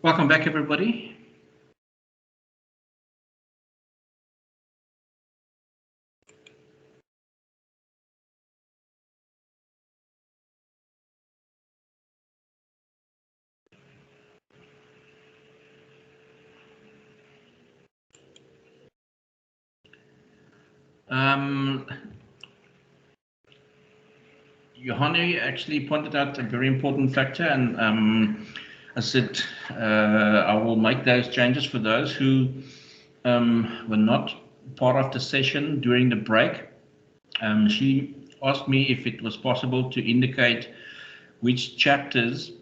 Welcome back, everybody. Johanny actually pointed out a very important factor, and I said I will make those changes for those who were not part of the session during the break. She asked me if it was possible to indicate which chapters,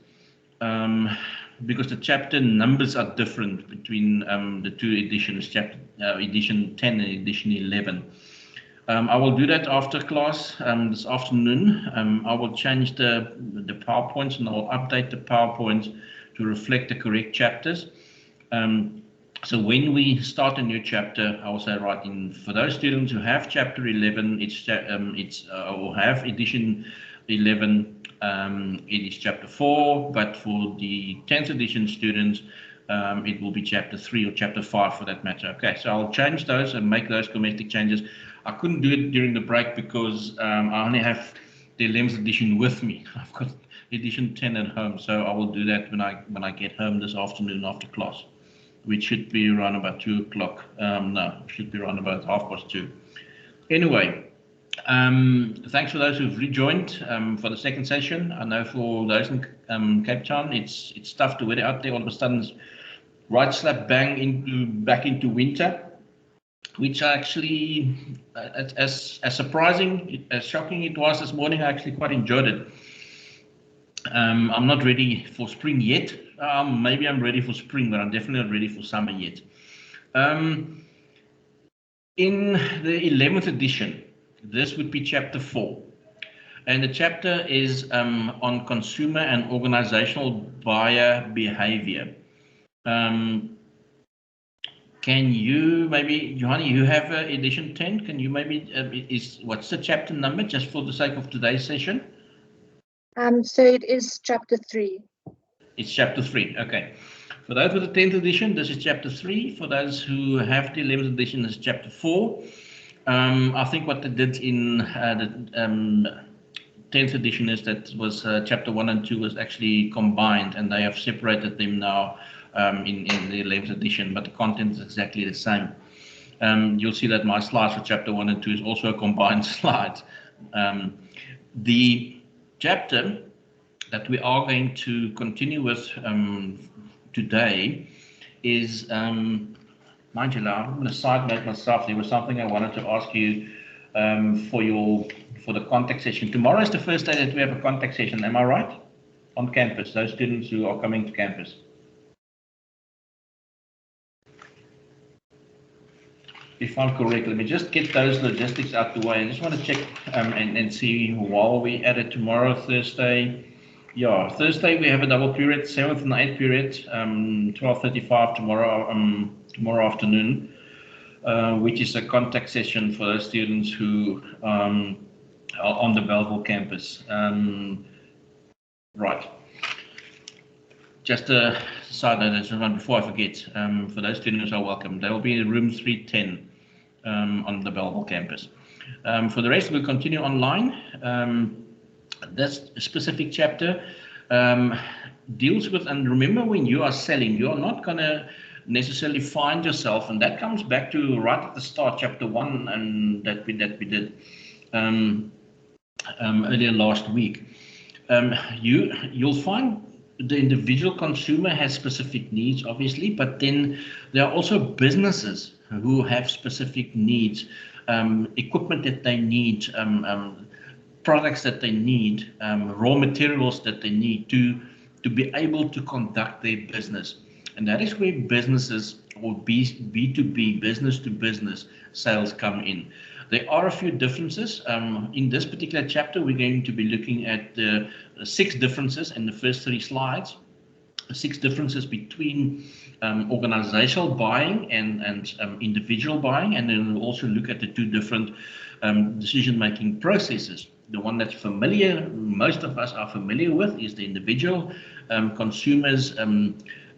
because the chapter numbers are different between the two editions, edition 10 and edition 11. I will do that after class this afternoon. I will change the PowerPoints, and I will update the PowerPoints to reflect the correct chapters. So when we start a new chapter, I will say, right, for those students who have chapter 11, or have edition 11, it is chapter 4, but for the 10th edition students, it will be chapter 3 or chapter 5 for that matter. Okay, so I'll change those and make those cosmetic changes. I couldn't do it during the break because I only have the 11th edition with me. I've got edition 10 at home, so I will do that when I get home this afternoon after class, which should be around about 2 o'clock. No, it should be around about 2:30. Anyway, thanks for those who've rejoined for the second session. I know for those in Cape Town, it's tough to weather out there. All of a sudden, it's right slap bang back into winter, which I actually, as surprising, as shocking it was this morning, I actually quite enjoyed it. I'm not ready for spring yet. Maybe I'm ready for spring, but I'm definitely not ready for summer yet. In the 11th edition, this would be chapter 4. And the chapter is on consumer and organizational buyer behavior. Can you maybe, Johanny, you have edition 10? Can you maybe, what's the chapter number, just for the sake of today's session? So it is chapter 3. It's chapter 3, okay. For those with the 10th edition, this is chapter 3. For those who have the 11th edition, this is chapter 4. I think what they did in the 10th edition is that was chapter 1 and 2 was actually combined, and they have separated them now in the 11th edition, but the content is exactly the same. You'll see that my slides for chapter 1 and 2 is also a combined slide. The chapter that we are going to continue with today is, mind you, I'm going to side note myself. There was something I wanted to ask you for the contact session. Tomorrow is the first day that we have a contact session. Am I right? On campus, those students who are coming to campus. If I'm correct, let me just get those logistics out the way. I just want to check and see while we at it tomorrow, Thursday. Yeah, Thursday we have a double period, 7th and 8th period, 12:35 tomorrow afternoon, which is a contact session for those students who are on the Belleville campus. Right. Just a side note before I forget, for those students who are welcome, they will be in room 310 on the Belleville campus. For the rest, we'll continue online. This specific chapter deals with, and remember, when you are selling, you are not going to necessarily find yourself, and that comes back to right at the start, chapter 1, and that we did earlier last week. You'll find the individual consumer has specific needs, obviously, but then there are also businesses who have specific needs, equipment that they need, products that they need, raw materials that they need to be able to conduct their business. And that is where businesses, or B2B, business to business sales come in. There are a few differences. In this particular chapter, we're going to be looking at the 6 differences in the first 3 slides, 6 differences between organizational buying and individual buying, and then we'll also look at the 2 different decision-making processes. The one that's familiar, most of us are familiar with, is the individual consumers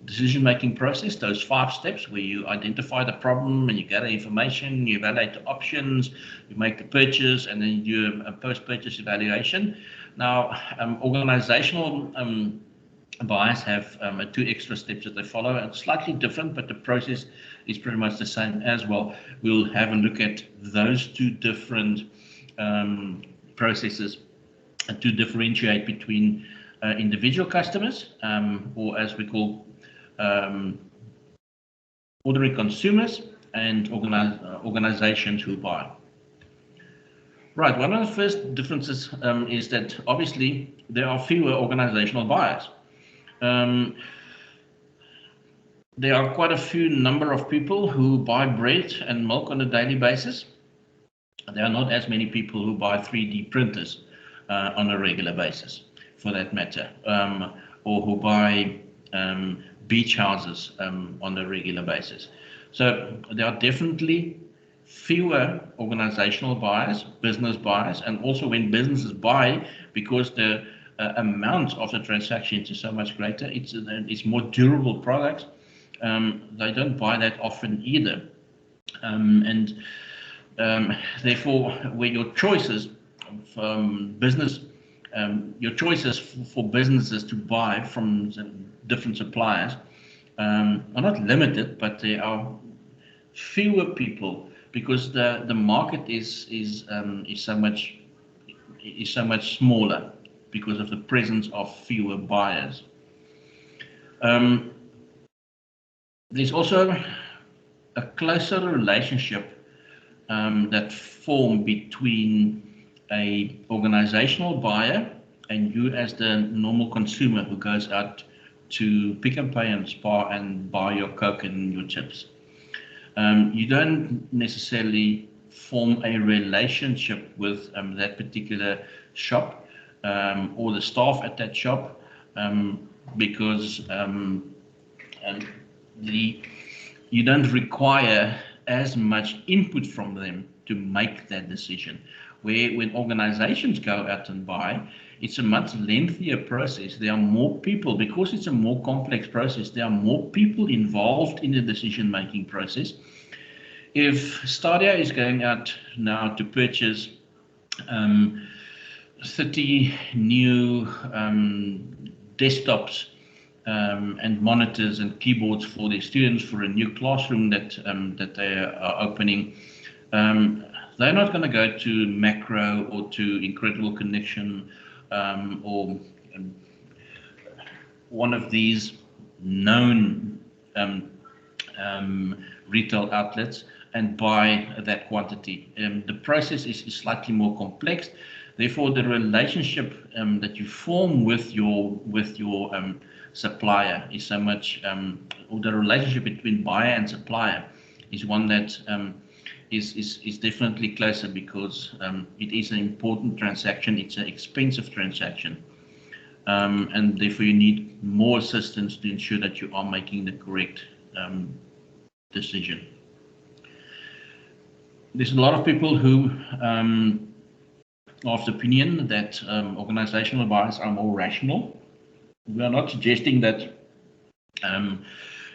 decision-making process, those 5 steps where you identify the problem and you gather information, you evaluate the options, you make the purchase, and then you do a post-purchase evaluation. Now, organizational buyers have 2 extra steps that they follow. It's slightly different, but the process is pretty much the same as well. We'll have a look at those 2 different processes to differentiate between individual customers, or as we call ordinary consumers, and organizations who buy. Right, one of the first differences is that obviously there are fewer organizational buyers. There are quite a few number of people who buy bread and milk on a daily basis. There are not as many people who buy 3D printers on a regular basis, for that matter, or who buy beach houses on a regular basis. So there are definitely fewer organizational buyers, business buyers, and also when businesses buy, because the amount of the transactions is so much greater, it's more durable products, they don't buy that often either. Therefore, where your choices from business, your choices for businesses to buy from different suppliers are not limited, but there are fewer people because the market is so much smaller because of the presence of fewer buyers. There's also a closer relationship that form between a organizational buyer and you as the normal consumer who goes out to Pick n Pay and Spar and buy your Coke and your chips. You don't necessarily form a relationship with that particular shop or the staff at that shop because you don't require as much input from them to make that decision. Where when organizations go out and buy, it's a much lengthier process. There are more people, because it's a more complex process, there are more people involved in the decision-making process. If Stadia is going out now to purchase 30 new desktops and monitors and keyboards for their students for a new classroom that they are opening, they're not going to go to Macro or to Incredible Connection or one of these known retail outlets and buy that quantity. The process is slightly more complex. Therefore, the relationship that you form with your supplier is so much, or the relationship between buyer and supplier is one that is definitely closer because it is an important transaction. It's an expensive transaction, and therefore you need more assistance to ensure that you are making the correct decision. There's a lot of people who are of the opinion that organizational buyers are more rational. We are not suggesting that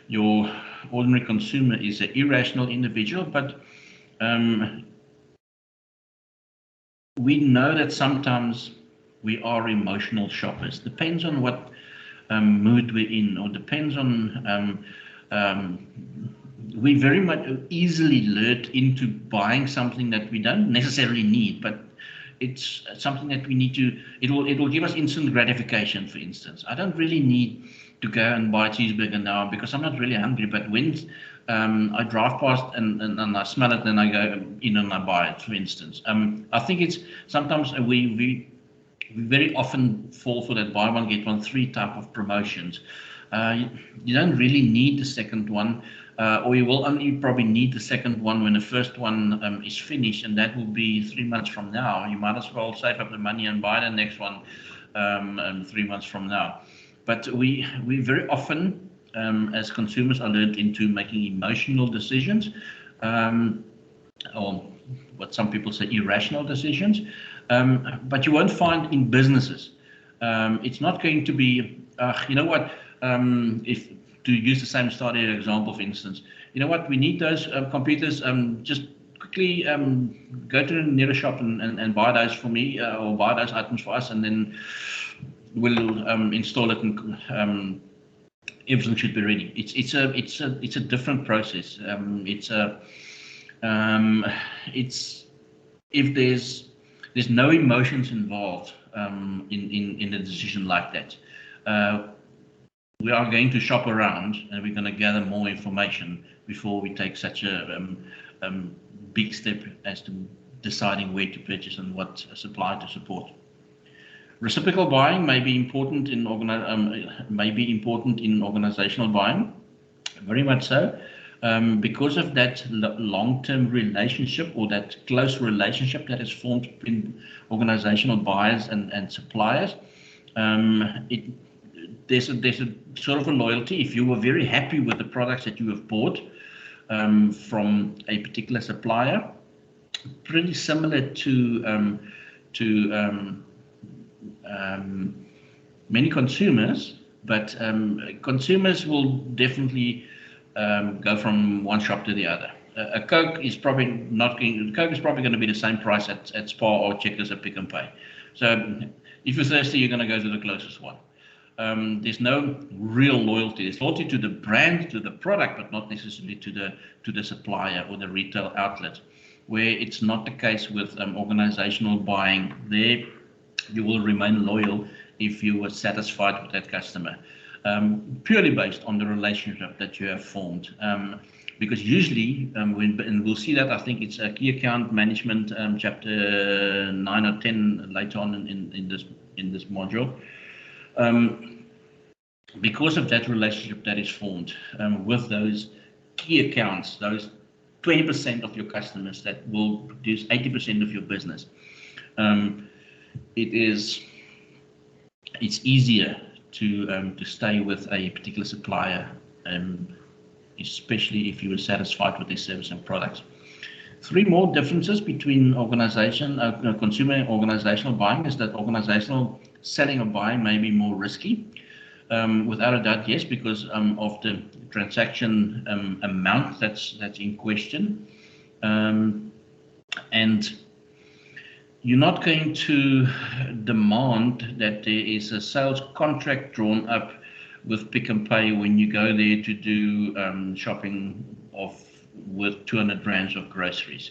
your ordinary consumer is an irrational individual, but we know that sometimes we are emotional shoppers. Depends on what mood we're in, or depends on we very much easily lured into buying something that we don't necessarily need, but it's something that we need to, it will give us instant gratification. For instance, I don't really need to go and buy a cheeseburger now because I'm not really hungry, but when I drive past and I smell it, then I go in and I buy it, for instance. I think it's sometimes we very often fall for that buy one get one free type of promotions. You don't really need the second one, or you will only probably need the second one when the first one is finished, and that will be 3 months from now. You might as well save up the money and buy the next one 3 months from now. But we very often, as consumers, are lured into making emotional decisions, or what some people say irrational decisions. But you won't find in businesses. It's not going to be, you know what, if to use the same study example, for instance, you know what, we need those computers, just quickly go to the nearest shop and buy those for me, or buy those items for us, and then we'll install it, and everything should be ready. It's a different process. If there's no emotions involved in a decision like that. We are going to shop around, and we're going to gather more information before we take such a big step as to deciding where to purchase and what supplier to support. Reciprocal buying may be important in organizational buying, very much so, because of that long-term relationship, or that close relationship that is formed between organizational buyers and suppliers. There's a sort of a loyalty. If you were very happy with the products that you have bought from a particular supplier, pretty similar to many consumers, but consumers will definitely go from one shop to the other. A Coke is probably going to be the same price at Spar or Checkers at Pick n Pay. So if you're thirsty, you're going to go to the closest one. There's no real loyalty. There's loyalty to the brand, to the product, but not necessarily to the supplier or the retail outlet, where it's not the case with organizational buying. There, you will remain loyal if you were satisfied with that customer, purely based on the relationship that you have formed. Because usually, and we'll see that, I think it's a key account management, chapter 9 or 10 later on in this module. Because of that relationship that is formed with those key accounts, those 20% of your customers that will produce 80% of your business, it's easier to stay with a particular supplier, especially if you are satisfied with their service and products. 3 more differences between consumer and organizational buying is that organizational selling or buying may be more risky. Without a doubt, yes, because of the transaction amount that's in question. And you're not going to demand that there is a sales contract drawn up with Pick n Pay when you go there to do shopping worth 200 rands of groceries.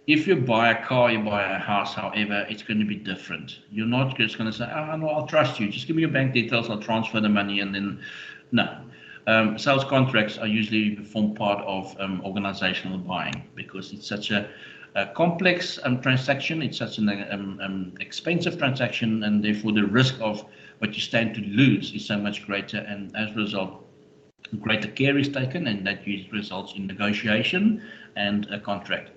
If you buy a car, you buy a house, however, it's going to be different. You're not just going to say, oh, no, I'll trust you. Just give me your bank details, I'll transfer the money, and then, no. Sales contracts are usually form part of organizational buying, because it's such a complex transaction. It's such an expensive transaction, and therefore the risk of what you stand to lose is so much greater, and as a result, greater care is taken, and that usually results in negotiation and a contract.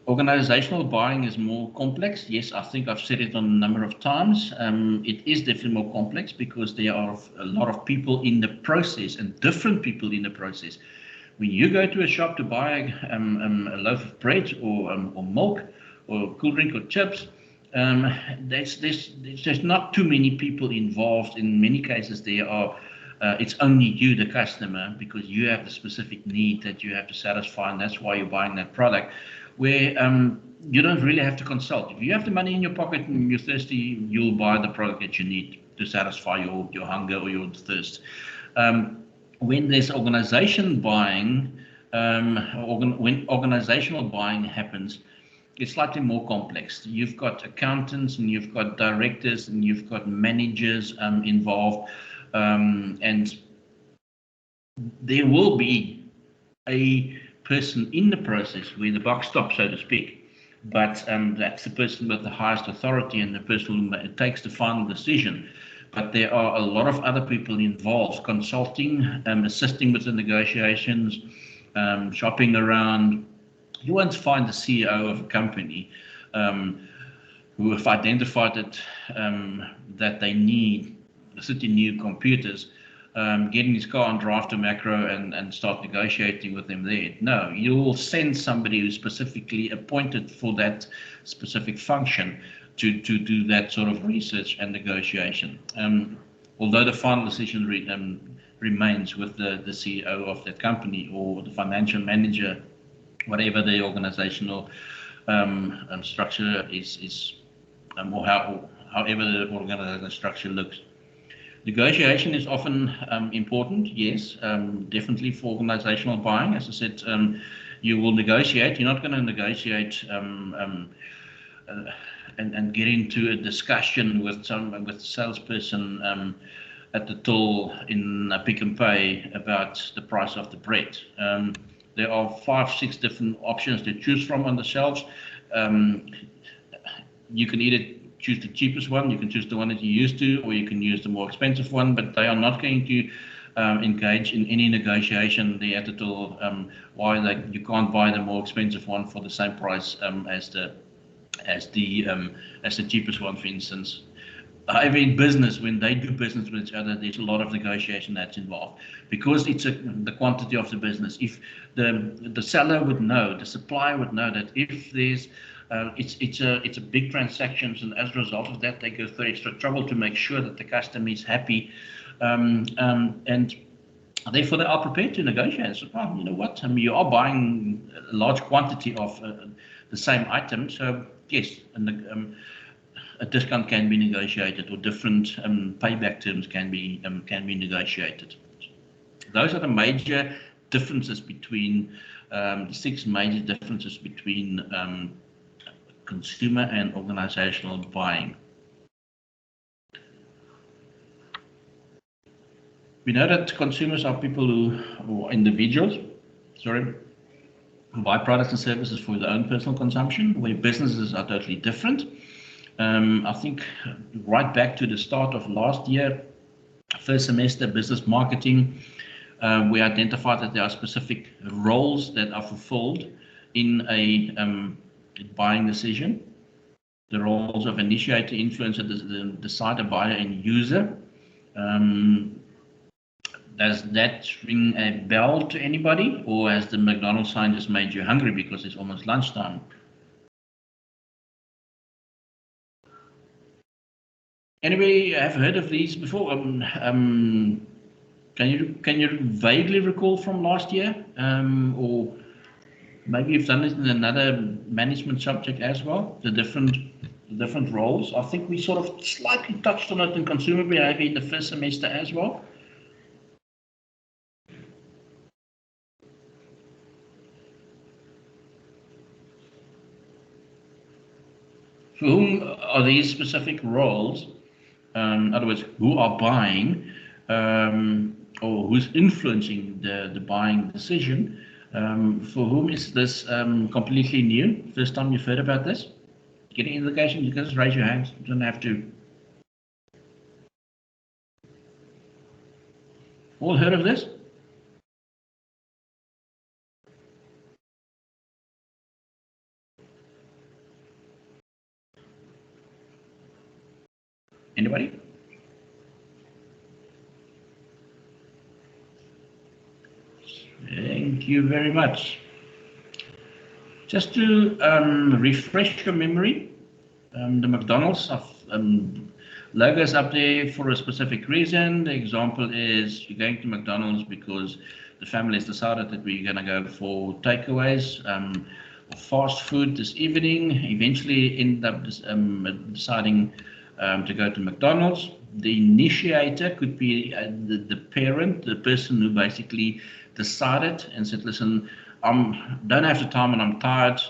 Organizational buying is more complex. Yes, I think I've said it on a number of times. It is definitely more complex because there are a lot of people in the process, and different people in the process. When you go to a shop to buy a loaf of bread or milk or cool drink or chips, there's not too many people involved. In many cases, it's only you, the customer, because you have the specific need that you have to satisfy, and that's why you're buying that product. Where you don't really have to consult. If you have the money in your pocket and you're thirsty, you'll buy the product that you need to satisfy your hunger or your thirst. When there's organization buying, when organizational buying happens, it's slightly more complex. You've got accountants, and you've got directors, and you've got managers involved, and there will be a person in the process where the buck stops, so to speak, but that's the person with the highest authority and the person who takes the final decision. But there are a lot of other people involved, consulting, assisting with the negotiations, shopping around. You won't find the CEO of a company who have identified that they need city new computers, get in his car and drive to Macro and start negotiating with them there. No, you will send somebody who's specifically appointed for that specific function to do that sort of research and negotiation. Although the final decision remains with the CEO of that company or the financial manager, whatever the organizational structure is or however the organizational structure looks. Negotiation is often important, yes, definitely for organizational buying. As I said, you will negotiate. You're not going to negotiate and get into a discussion with a salesperson at the till in Pick n Pay about the price of the bread. There are 5-6 different options to choose from on the shelves. You can either choose the cheapest one, you can choose the one that you're used to, or you can use the more expensive one, but they are not going to engage in any negotiation there at all. Why you can't buy the more expensive one for the same price as the cheapest one, for instance. However, in business, when they do business with each other, there's a lot of negotiation that's involved because it's the quantity of the business. If the seller would know, the supplier would know that if there's it's a big transactions, and as a result of that, they go through extra trouble to make sure that the customer is happy, and therefore they are prepared to negotiate. So, well, you know what? You are buying a large quantity of the same item, so yes, and a discount can be negotiated, or different payback terms can be negotiated. Those are the major differences between the 6 major differences between consumer and organizational buying. We know that consumers are people or individuals, who buy products and services for their own personal consumption, where businesses are totally different. I think right back to the start of last year, first semester business marketing, we identified that there are specific roles that are fulfilled in a buying decision. The roles of initiator, influencer, the decider, buyer, and user. Does that ring a bell to anybody, or has the McDonald's sign just made you hungry because it's almost lunchtime? Anybody have heard of these before? Can you vaguely recall from last year, or maybe you've done it in another management subject as well? The different roles. I think we sort of slightly touched on it in consumer behavior in the first semester as well. For whom are these specific roles? In other words, who are buying or who's influencing the buying decision? For whom is this completely new? First time you've heard about this? Getting indication? You can just raise your hands. You don't have to. All heard of this? Anybody? Thank you very much. Just to refresh your memory, the McDonald's logo is up there for a specific reason. The example is you're going to McDonald's because the family has decided that we're going to go for takeaways or fast food this evening. Eventually end up deciding to go to McDonald's. The initiator could be the parent, the person who basically decided and said, listen, I don't have the time and I'm tired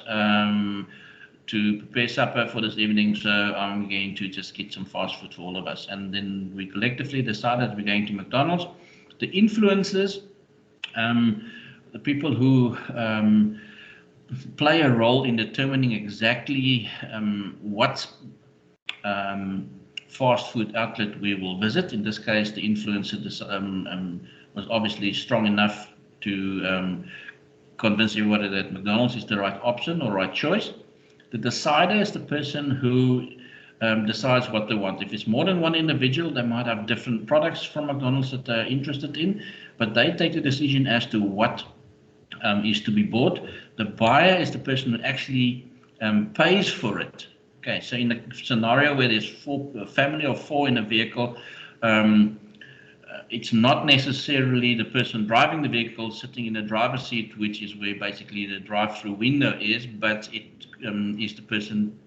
to prepare supper for this evening, so I'm going to just get some fast food for all of us. And then we collectively decided we're going to McDonald's. The influencers, the people who play a role in determining exactly what fast food outlet we will visit. In this case, the influencer was obviously strong enough to convince everybody that McDonald's is the right option or right choice. The decider is the person who decides what they want. If it's more than one individual, they might have different products from McDonald's that they're interested in, but they take the decision as to what is to be bought. The buyer is the person who actually pays for it. Okay, so in a scenario where there's a family of 4 in a vehicle, it's not necessarily the person driving the vehicle sitting in the driver's seat, which is where basically the drive-through window is, but it is the person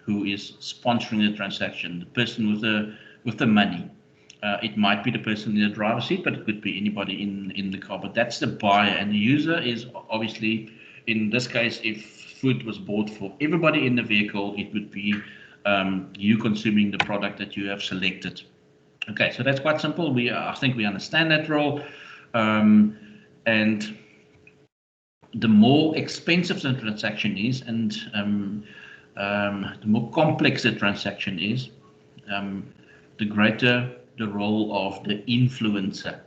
who is sponsoring the transaction, the person with the money. It might be the person in the driver's seat, but it could be anybody in the car. But that's the buyer, and the user is obviously, in this case, if food was bought for everybody in the vehicle, it would be you consuming the product that you have selected. Okay, so that's quite simple. I think we understand that role, and the more expensive the transaction is, and the more complex the transaction is, the greater the role of the influencer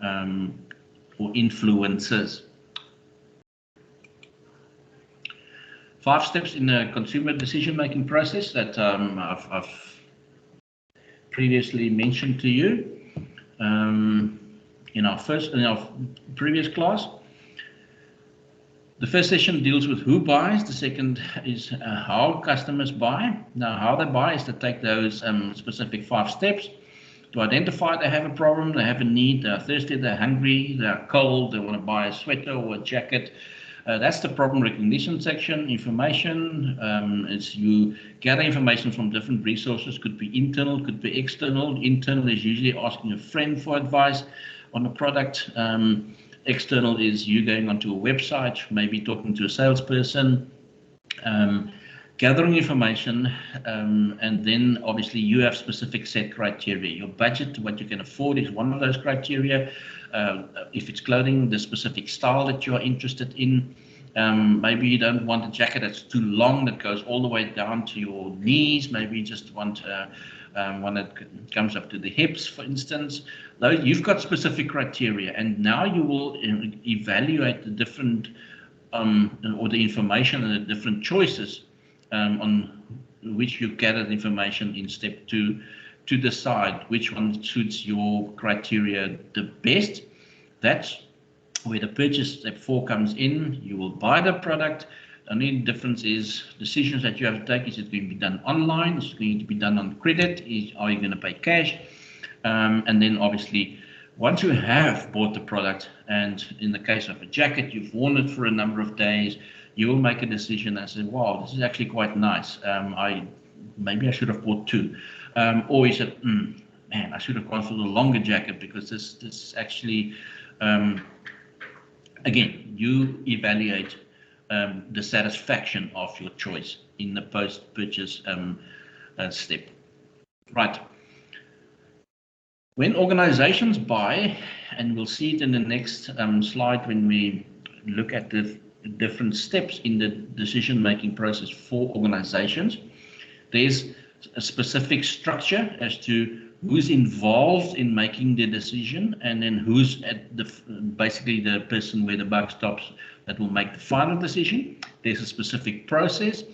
or influencers. 5 steps in the consumer decision-making process that I've previously mentioned to you in our previous class. The first session deals with who buys. The second is how customers buy. Now, how they buy is to take those specific 5 steps to identify they have a problem, they have a need, they're thirsty, they're hungry, they're cold, they want to buy a sweater or a jacket. That's the problem recognition section. Information is you gather information from different resources, could be internal, could be external. Internal is usually asking a friend for advice on a product. External is you going onto a website, maybe talking to a salesperson, gathering information, and then obviously you have specific set criteria. Your budget, what you can afford, is one of those criteria. If it's clothing, the specific style that you're interested in. Maybe you don't want a jacket that's too long, that goes all the way down to your knees. Maybe you just want one that comes up to the hips, for instance. Those, you've got specific criteria, and now you will evaluate the different or the information and the different choices on which you gathered information in step 2 to decide which one suits your criteria the best. That's where the purchase step 4 comes in. You will buy the product. The only difference is decisions that you have to take. Is it going to be done online? Is it going to be done on credit? Are you going to pay cash? And then obviously, once you have bought the product, and in the case of a jacket, you've worn it for a number of days, you will make a decision and say, wow, this is actually quite nice. Maybe I should have bought 2. Or you said, man, I should have gone for the longer jacket, because this actually, again, you evaluate the satisfaction of your choice in the post-purchase step. Right. When organizations buy, and we'll see it in the next slide when we look at the different steps in the decision-making process for organizations, there's a specific structure as to who's involved in making the decision, and then who's at the basically the person where the buck stops that will make the final decision. There's a specific process.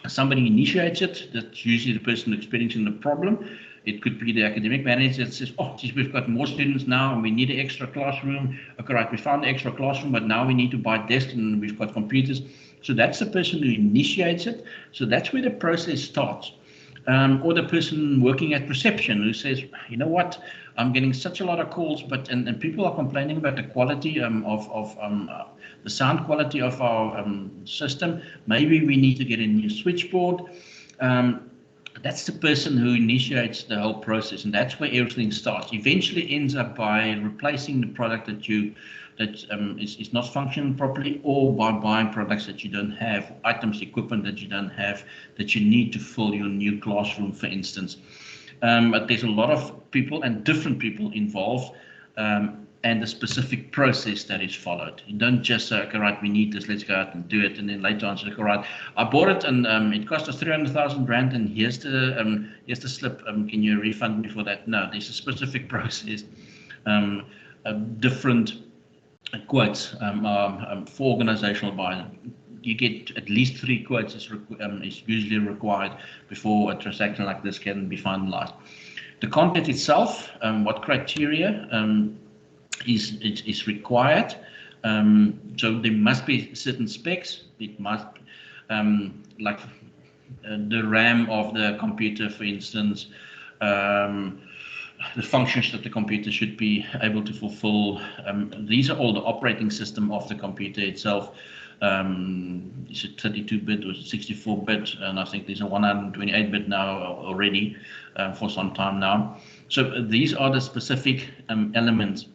Somebody initiates it. That's usually the person experiencing the problem. It could be the academic manager that says, oh, geez, we've got more students now and we need an extra classroom. Okay, right, we found the extra classroom, but now we need to buy desks and we've got computers. So that's the person who initiates it. So that's where the process starts. Or the person working at reception who says, you know what, I'm getting such a lot of calls, and people are complaining about the quality of the sound quality of our system. Maybe we need to get a new switchboard. That's the person who initiates the whole process, and that's where everything starts. Eventually ends up by replacing the product that is not functioning properly, or by buying products that you don't have, items, equipment that you don't have, that you need to fill your new classroom, for instance. But there's a lot of people and different people involved, and the specific process that is followed. You don't just say, okay, right, we need this, let's go out and do it, and then later on say, okay, right, I bought it and it cost us 300,000 rand, and here's the slip. Can you refund me for that? No, there's a specific process. Different quotes for organizational buying. You get at least 3 quotes is usually required before a transaction like this can be finalized. The content itself, what criteria is required. So there must be certain specs. It must, like the RAM of the computer, for instance, the functions that the computer should be able to fulfill. These are all the operating system of the computer itself. Is it 32-bit or 64-bit? And I think there's a 128-bit now already for some time now. So these are the specific elements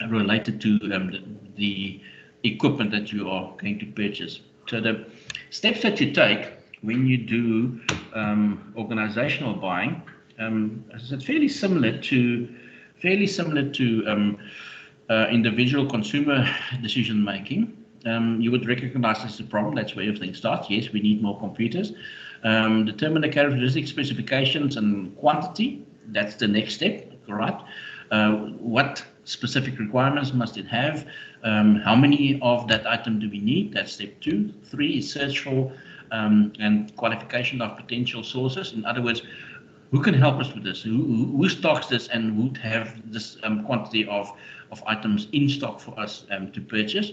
related to the equipment that you are going to purchase. So the steps that you take when you do organizational buying, is fairly similar to individual consumer decision making. You would recognize this as a problem. That's where everything starts. Yes, we need more computers. Determine the characteristics, specifications, and quantity. That's the next step, right? What specific requirements must it have? How many of that item do we need? That's step 2. 3 is search for and qualification of potential sources. In other words, who can help us with this? Who stocks this and would have this quantity of items in stock for us to purchase?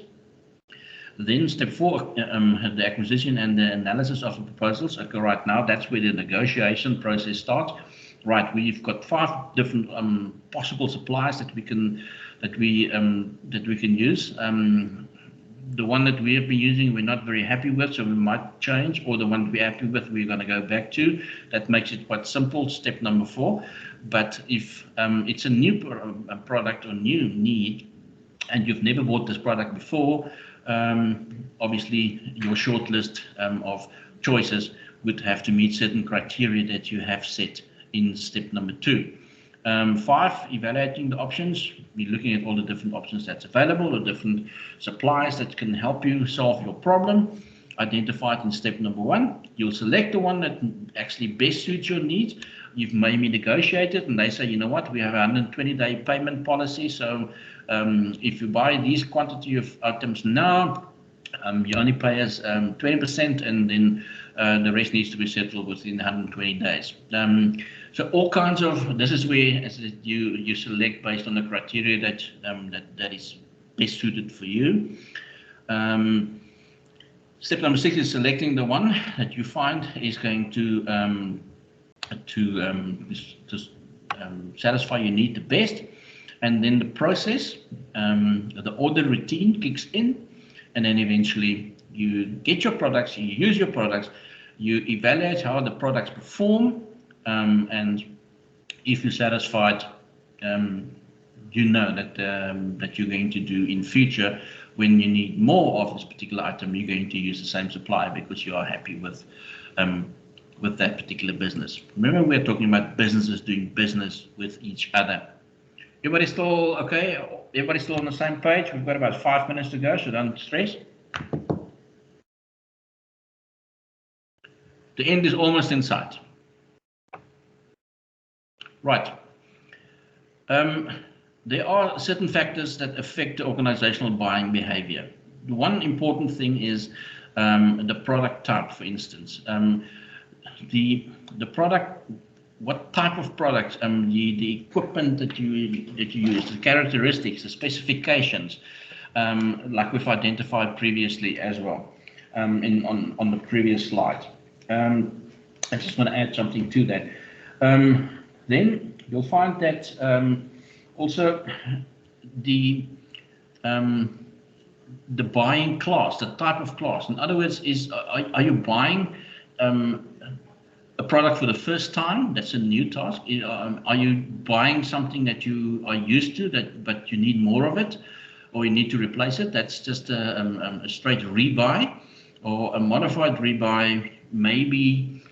Then step 4, the acquisition and the analysis of the proposals. Okay, right now that's where the negotiation process starts. Right, we've got 5 different possible suppliers that we can use. The one that we have been using, we're not very happy with, so we might change, or the one we're happy with, we're going to go back to. That makes it quite simple, step number 4. But if it's a new product or new need, and you've never bought this product before, obviously your short list of choices would have to meet certain criteria that you have set in step number 2. 5, evaluating the options. We're looking at all the different options that's available, or different suppliers that can help you solve your problem. Identified in step number 1. You'll select the one that actually best suits your needs. You've maybe negotiated, and they say, you know what, we have a 120-day payment policy, so if you buy these quantity of items now, you only pay us 20%, and then the rest needs to be settled within 120 days. So all kinds of, this is where you select based on the criteria that is best suited for you. Step number 6 is selecting the one that you find is going to satisfy your need the best. And then the process, the order routine kicks in, and then eventually you get your products, you use your products, you evaluate how the products perform, and if you're satisfied, you know that you're going to do in future. When you need more of this particular item, you're going to use the same supplier because you are happy with that particular business. Remember, we're talking about businesses doing business with each other. Everybody still okay? Everybody still on the same page? We've got about 5 minutes to go, so don't stress. The end is almost in sight. Right. There are certain factors that affect the organizational buying behavior. One important thing is the product type, for instance. The product, what type of product, the equipment that you use, the characteristics, the specifications, like we've identified previously as well on the previous slide. I just want to add something to that. Then you'll find that also the buying class, the type of class. In other words, are you buying a product for the first time? That's a new task. Are you buying something that you are used to, but you need more of it, or you need to replace it? That's just a straight rebuy, or a modified rebuy. Maybe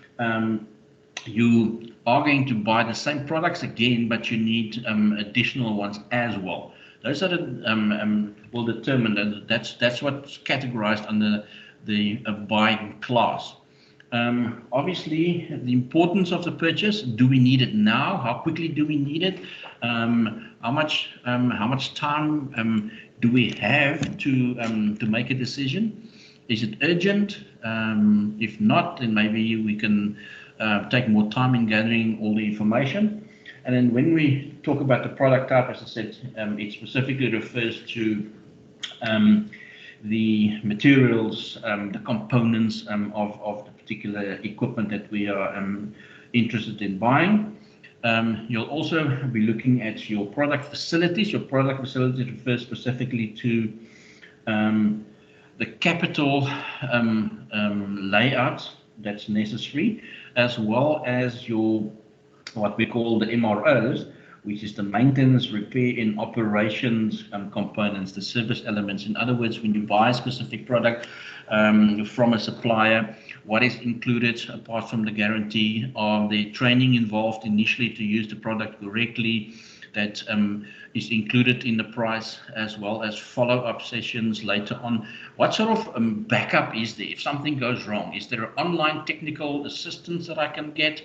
you are going to buy the same products again, but you need additional ones as well. Those are will determine that. That's what's categorized under the buying class. Obviously, the importance of the purchase. Do we need it now? How quickly do we need it? How much time do we have to make a decision? Is it urgent? If not, then maybe we can take more time in gathering all the information. And then when we talk about the product type, as I said, it specifically refers to the materials, the components of the particular equipment that we are interested in buying. You'll also be looking at your product facilities. Your product facilities refers specifically to the capital layout that's necessary, as well as your what we call the MROs, which is the maintenance, repair, and operations components, the service elements. In other words, when you buy a specific product from a supplier, what is included apart from the guarantee of the training involved initially to use the product correctly, that is included in the price, as well as follow-up sessions later on. What sort of backup is there if something goes wrong? Is there an online technical assistance that I can get?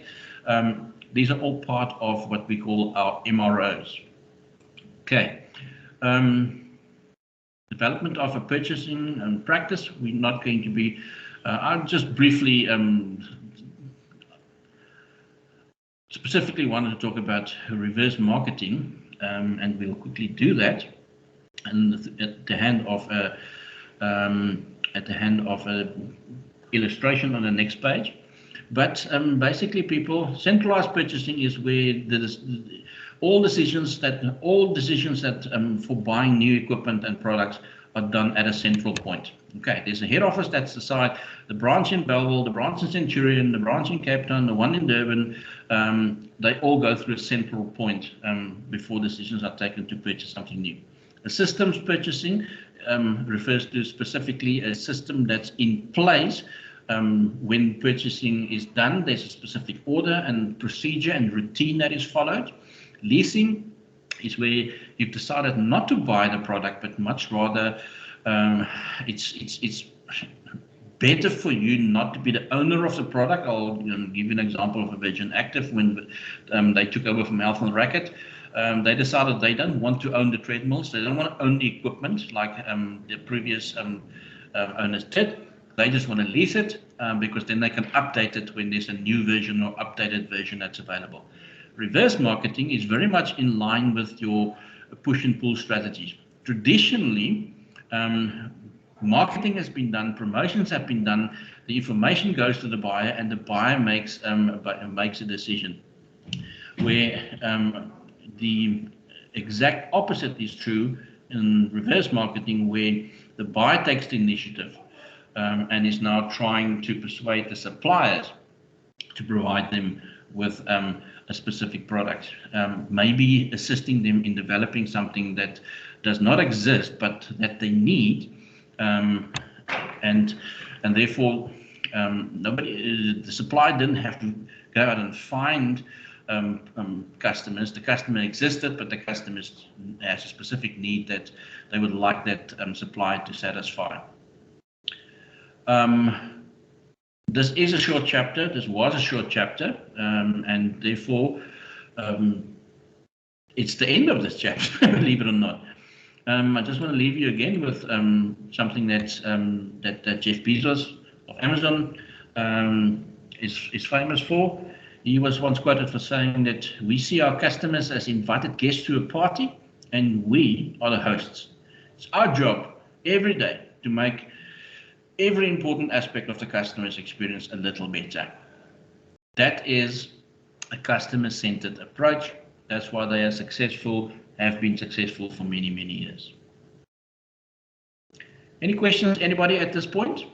These are all part of what we call our MROs. Okay. Development of a purchasing practice. We're not going to be, I'll just briefly specifically wanted to talk about reverse marketing, and we'll quickly do that. And at the hand of a illustration on the next page. But basically, people, centralized purchasing is where all decisions that for buying new equipment and products are done at a central point. Okay, there's a head office that's the site, the branch in Bellville, the branch in Centurion, the branch in Cape Town, the one in Durban. They all go through a central point before decisions are taken to purchase something new. A systems purchasing refers to specifically a system that's in place. When purchasing is done, there's a specific order and procedure and routine that is followed. Leasing is where you've decided not to buy the product, but much rather it's better for you not to be the owner of the product. I'll give you an example of a Virgin Active when they took over from Health and Racket. They decided they don't want to own the treadmills. They don't want to own the equipment like the previous owners did. They just want to lease it because then they can update it when there's a new version or updated version that's available. Reverse marketing is very much in line with your push and pull strategies. Traditionally, marketing has been done, promotions have been done, the information goes to the buyer, and the buyer makes a decision. Where the exact opposite is true in reverse marketing, where the buyer takes the initiative. And is now trying to persuade the suppliers to provide them with a specific product, maybe assisting them in developing something that does not exist but that they need, and therefore the supplier didn't have to go out and find customers. The customer existed, but the customer has a specific need that they would like that supplier to satisfy. This is a short chapter. This was a short chapter, and therefore it's the end of this chapter, believe it or not. I just want to leave you again with something that Jeff Bezos of Amazon is famous for. He was once quoted for saying that we see our customers as invited guests to a party, and we are the hosts. It's our job every day to make every important aspect of the customer's experience a little better. That is a customer-centered approach. That's why they are successful, have been successful for many, many years. Any questions, anybody at this point?